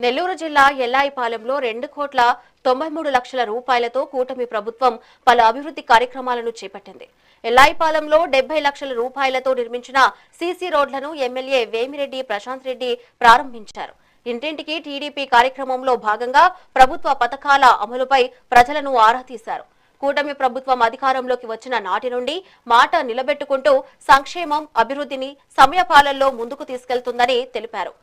నెల్లూరు జిల్లా ఎల్లాయిపాలెంలో 2,93,00,000 రూపాయలతో కూటమి ప్రభుత్వం పలు అభివృద్ధి కార్యక్రమాలను చేపట్టింది. ఎల్లాయిపాలెంలో 70 లక్షల రూపాయలతో నిర్మించిన సీసీ రోడ్లను ఎమ్మెల్యే వేమిరెడ్డి ప్రశాంత్ రెడ్డి ప్రారంభించారు. ఇంటింటికి టీడీపీ కార్యక్రమంలో భాగంగా ప్రభుత్వ పథకాల అమలుపై ప్రజలను ఆరా తీశారు. కూటమి ప్రభుత్వం అధికారంలోకి వచ్చిన నాటి నుండి మాట నిలబెట్టుకుంటూ సంక్షేమం, అభివృద్ధిని సమయపాలనలో ముందుకు తీసుకెళ్తుందని తెలిపారు.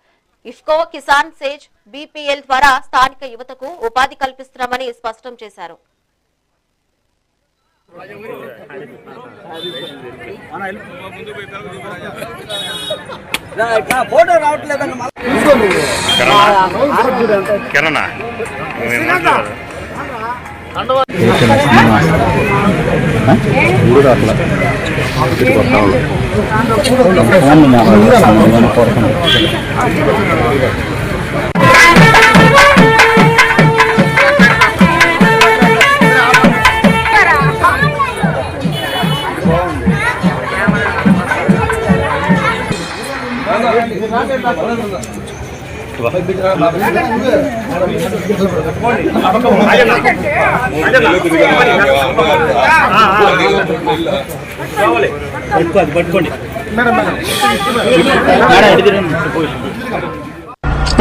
ఇఫ్కో, కిసాన్ సేజ్, బీపీఎల్ ద్వారా స్థానిక యువతకు ఉపాధి కల్పిస్తున్నామని స్పష్టం చేశారు.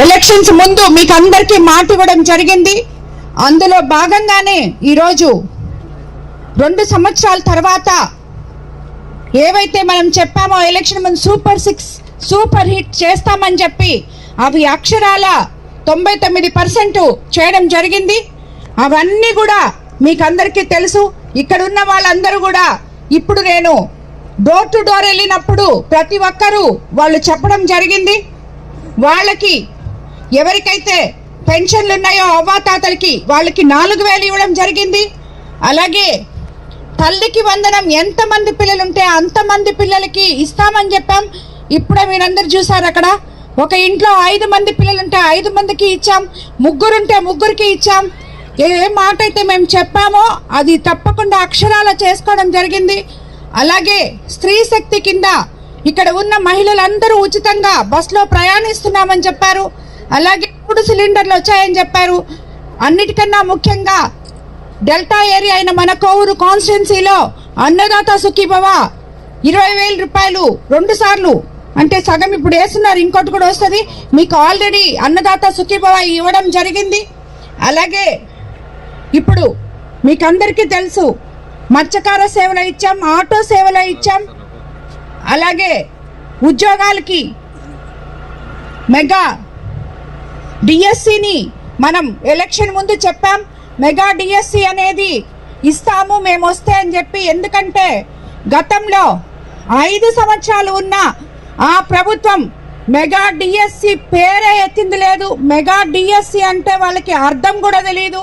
ఎలక్షన్స్ ముందు మీకు అందరికీ మాట ఇవ్వడం జరిగింది. అందులో భాగంగానే ఈరోజు 2 సంవత్సరాల తర్వాత ఏవైతే మనం చెప్పామో ఎలక్షన్ ముందు సూపర్ హిట్ చేస్తామని చెప్పి అవి అక్షరాల 99% చేయడం జరిగింది. అవన్నీ కూడా మీకు అందరికీ తెలుసు. ఇక్కడ ఉన్న వాళ్ళందరూ కూడా ఇప్పుడు నేను డోర్ టు డోర్ వెళ్ళినప్పుడు ప్రతి ఒక్కరూ వాళ్ళు చెప్పడం జరిగింది. వాళ్ళకి ఎవరికైతే పెన్షన్లు ఉన్నాయో అవ్వాతాతలకి వాళ్ళకి 4,000 ఇవ్వడం జరిగింది. అలాగే తల్లికి వందనం ఎంతమంది పిల్లలు ఉంటే అంతమంది పిల్లలకి ఇస్తామని చెప్పాం. ఇప్పుడే మీరందరూ చూసారు, అక్కడ ఒక ఇంట్లో 5 మంది పిల్లలుంటే 5 మందికి ఇచ్చాం, 3 ఉంటే 3కి ఇచ్చాం. ఏ మాట అయితే మేము చెప్పామో అది తప్పకుండా అక్షరాల చేసుకోవడం జరిగింది. అలాగే స్త్రీ శక్తి కింద ఇక్కడ ఉన్న మహిళలందరూ ఉచితంగా బస్సులో ప్రయాణిస్తున్నామని చెప్పారు. అలాగే 3 సిలిండర్లు వచ్చాయని చెప్పారు. అన్నిటికన్నా ముఖ్యంగా డెల్టా ఏరియా అయిన మన కోవూరు కాన్స్టిట్యున్సీలో అన్నదాత సుఖీభవ 20,000 రూపాయలు 2 సార్లు, అంటే సగం ఇప్పుడు వేస్తున్నారు, ఇంకోటి కూడా వస్తుంది. మీకు ఆల్రెడీ అన్నదాత సుఖీభవ ఇవ్వడం జరిగింది. అలాగే ఇప్పుడు మీకు అందరికీ తెలుసు, మత్స్యకార సేవలు ఇచ్చాం, ఆటో సేవలు ఇచ్చాం. అలాగే ఉద్యోగాలకి మెగా డిఎస్సిని మనం ఎలక్షన్ ముందు చెప్పాం. మెగా డిఎస్సి అనేది ఇస్తాము మేము వస్తే అని చెప్పి. ఎందుకంటే గతంలో 5 సంవత్సరాలు ఉన్న ఆ ప్రభుత్వం మెగా డిఎస్సి పేరే ఎత్తింది లేదు. మెగా డిఎస్సి అంటే వాళ్ళకి అర్థం కూడా తెలియదు.